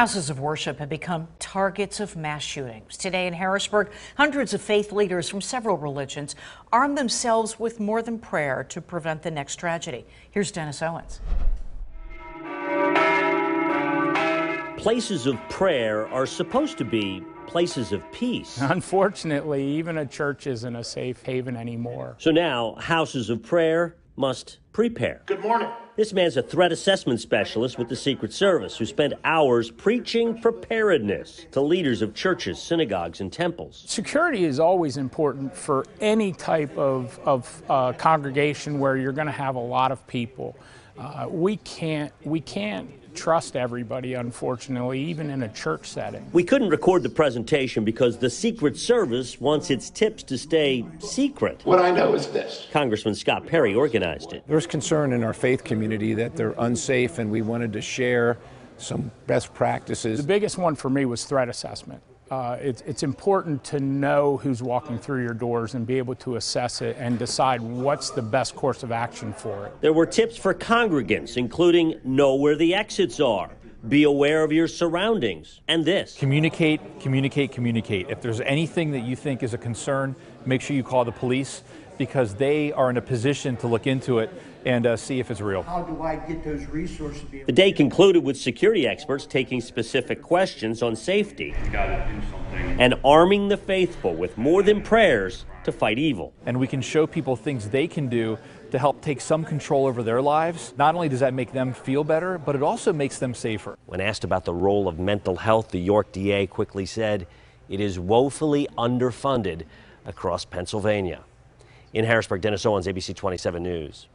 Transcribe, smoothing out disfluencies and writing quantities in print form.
Houses of worship have become targets of mass shootings. Today in Harrisburg, hundreds of faith leaders from several religions armed themselves with more than prayer to prevent the next tragedy. Here's Dennis Owens. Places of prayer are supposed to be places of peace. Unfortunately, even a church isn't a safe haven anymore. So now, houses of prayer must prepare. Good morning. This man's a threat assessment specialist with the Secret Service who spent hours preaching preparedness to leaders of churches, synagogues, and temples. Security is always important for any type of congregation where you're going to have a lot of people. We can't trust everybody, unfortunately, even in a church setting. We couldn't record the presentation because the Secret Service wants its tips to stay secret. What I know is this. Congressman Scott Perry organized it. There's concern in our faith community that they're unsafe, and we wanted to share some best practices. The biggest one for me was threat assessment. It's important to know who's walking through your doors and be able to assess it and decide what's the best course of action for it. There were tips for congregants, including know where the exits are, be aware of your surroundings, and this. Communicate. If there's anything that you think is a concern, make sure you call the police because they are in a position to look into it and see if it's real. How do I get those resources? The day concluded with security experts taking specific questions on safety and arming the faithful with more than prayers to fight evil. And we can show people things they can do to help take some control over their lives. Not only does that make them feel better, but it also makes them safer. When asked about the role of mental health, the York DA quickly said it is woefully underfunded across Pennsylvania. In Harrisburg, Dennis Owens, ABC 27 News.